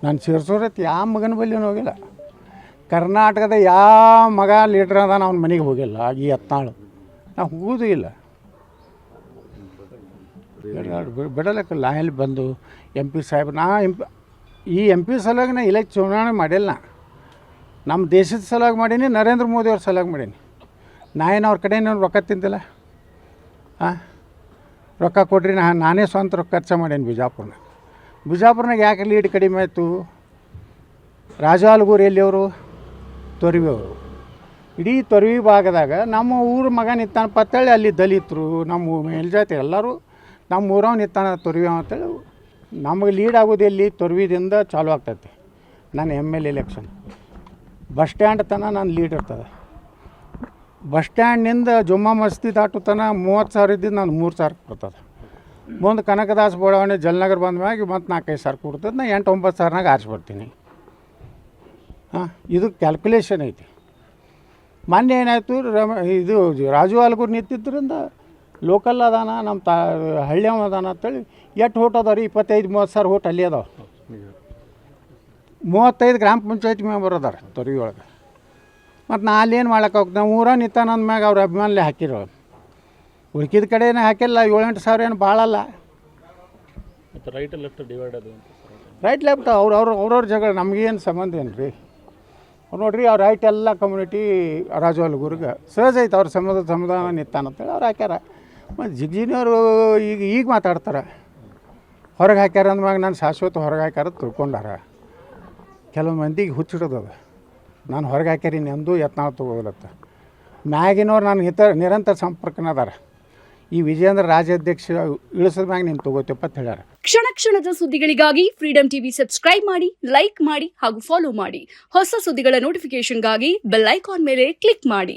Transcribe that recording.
ನಾನು ಶಿರಸೂರತ್ತು ಯಾವ ಮಗನ ಬಲ್ಲಿನೂ ಹೋಗಿಲ್ಲ. ಕರ್ನಾಟಕದ ಯಾವ ಮಗ ಲೀಡ್ರ್ ಅದಾನ ಅವ್ನ ಮನೆಗೆ ಹೋಗಿಲ್ಲ. ಈ ಹತ್ನಾಳು ನಾವು ಹೋಗೋದು ಇಲ್ಲ. ಬಿಡಲಕ್ಕಲ್ಲ ಇಲ್ಲಿ ಬಂದು MP ಸಾಹೇಬ್ ಈ MP ಸಲುವಾಗಿ ನಾ ಚುನಾವಣೆ ಮಾಡಿಲ್ಲ. ನಮ್ಮ ದೇಶದ ಸಲುವಾಗಿ ಮಾಡೀನಿ, ನರೇಂದ್ರ ಮೋದಿ ಅವ್ರ ಸಲುವಾಗಿ ಮಾಡೀನಿ. ನಾ ಏನು ಅವ್ರ ಕಡೆ ರೊಕ್ಕ ತಿಂತಿಲ್ಲ. ರೊಕ್ಕ ಕೊಡ್ರಿ ನಾನೇ ಸ್ವಂತ ರೊಕ್ಕ ಖರ್ಚು ಮಾಡೀನಿ. ಬಿಜಾಪುರ್ನಾಗ ಯಾಕೆ ಲೀಡ್ ಕಡಿಮೆ ಆಯಿತು? ರಾಜಾಲಗೂರು ಎಲ್ಲಿಯವರು? ತೊರವಿ ಅವರು. ಇಡೀ ತೊರವಿ ಭಾಗದಾಗ ನಮ್ಮ ಊರ ಮಗ ನಿಂತಾನ ಪತ್ತಳ್ಳಿ, ಅಲ್ಲಿ ದಲಿತರು ನಮ್ಮ ಮೇಲ್ಜಾತಿ ಎಲ್ಲರೂ ನಮ್ಮ ಊರವ್ ನಿಂತಾನ ತೊರವಿ ಅಂತೇಳಿ ನಮಗೆ ಲೀಡ್ ಆಗೋದು ಎಲ್ಲಿ? ತೊರವಿದಿಂದ ಚಾಲು ಆಗ್ತೈತಿ ನಾನು ML ಎಲೆಕ್ಷನ್. ಬಸ್ ಸ್ಟ್ಯಾಂಡ್ ತನಕ ನಾನು ಲೀಡ್ ಇರ್ತದೆ. ಬಸ್ ಸ್ಟ್ಯಾಂಡ್ನಿಂದ ಜುಮ್ಮಾ ಮಸ್ತಿ ದಾಟುತನ 30,000 ಇದ್ದಿದ್ದು ನಾನು 3,000 ಕೊಡ್ತದೆ. ಮುಂದೆ ಕನಕದಾಸ ಬಡಾವಣೆ ಜಲನಗರ ಬಂದ ಮ್ಯಾಗ ಮತ್ತು 4-5 ಕೊಡ್ತದೆ. ನಾನು 8-9 ಸಾವಿರನಾಗ ಆರಿಸಿ ಬರ್ತೀನಿ. ಇದು ಕ್ಯಾಲ್ಕುಲೇಷನ್ ಐತಿ. ಮೊನ್ನೆ ಏನಾಯಿತು, ಇದು ರಾಜು ಆಲ್ಗೂರು ನಿಂತಿದ್ದರಿಂದ ಲೋಕಲ್ ಅದಾನ, ನಮ್ಮ ಹಳ್ಳಿಯವ ಅದಾನ ಅಂತೇಳಿ ಎಷ್ಟು ಓಟ್ ಅದಾವ ರೀ? 25-30 ಸಾವಿರ ಓಟ್ ಅಲ್ಲಿ ಅದಾವ. 35 ಗ್ರಾಮ ಪಂಚಾಯತ್ ಮೆಂಬರ್ ಅದಾರ ತೊರವಿ ಒಳಗೆ. ಮತ್ತು ನಾ ಅಲ್ಲೇನು ಮಾಡ್ಲಿಕ್ಕೆ ಹೋಗ್ತೀನಿ? ನಾವು ಊರ ನಿಂತಾನ ಅಂದ್ಮ್ಯಾಗ ಅವ್ರ ಅಭಿಮಾನಲೇ ಹಾಕಿರೋ. ಉಳ್ಕಿದ ಕಡೆನೇ ಹಾಕಿಲ್ಲ. 7-8 ಸಾವಿರ ಏನು ಭಾಳಲ್ಲ. ಮತ್ತು ರೈಟ್ ಲೆಫ್ಟ್ ಡಿವೈಡ್ ಅದು ರೈಟ್ ಲೆಫ್ಟ್ ಅವ್ರವ್ರ ಜಗಳ ನಮಗೇನು ಸಂಬಂಧ ಏನು ರೀ? ಅವ್ರು ನೋಡ್ರಿ, ಅವ್ರು ರೈಟ್ ಎಲ್ಲ ಕಮ್ಯುನಿಟಿ ರಾಜು ಆಲ್ಗೂರ್ಗೆ ಸಹಜ ಐತೆ. ಅವ್ರ ಸಮುದಾಯ ನಿಂತಾನಂತೇಳಿ ಅವ್ರು ಹಾಕ್ಯಾರ. ಮತ್ತು ಜಿಗ್ಜಿನವರು ಈಗ ಮಾತಾಡ್ತಾರೆ ಹೊರಗೆ ಹಾಕ್ಯಾರ ಅಂದ್ಮ್ಯಾಗ ನಾನು ಶಾಶ್ವತ ಹೊರಗೆ ಹಾಕ್ಯಾರ ತಿಳ್ಕೊಂಡಾರ. ಕೆಲವು ಮಂದಿಗೆ ಹುಚ್ಚಿಡೋದು ನಾನು ಹೊರಗೆ ಹಾಕ್ಯಾರೀನಿ ಎಂದು ಯತ್ನಾಳ ತೊಗೋಲತ್ತ. ಮ್ಯಾಗಿನವ್ರು ನಾನು ನಿರಂತರ ಸಂಪರ್ಕನ ಅದಾರ. ಈ ವಿಜೇಂದ್ರ ರಾಜ್ಯಾಧ್ಯಕ್ಷ ಇಳಿಸಿದ ಮ್ಯಾಗ ನೀನು ತೊಗೋತಿಪ್ಪ ಅಂತ ಹೇಳ್ಯಾರ. ಕ್ಷಣ ಕ್ಷಣದ ಸುದ್ದಿಗಳಿಗಾಗಿ ಫ್ರೀಡಮ್ ಟಿವಿ ಸಬ್ಸ್ಕ್ರೈಬ್ ಮಾಡಿ, ಲೈಕ್ ಮಾಡಿ ಹಾಗೂ ಫಾಲೋ ಮಾಡಿ. ಹೊಸ ಸುದ್ದಿಗಳ ನೋಟಿಫಿಕೇಶನ್ಗಾಗಿ ಬೆಲ್ ಐಕಾನ್ ಮೇಲೆ ಕ್ಲಿಕ್ ಮಾಡಿ.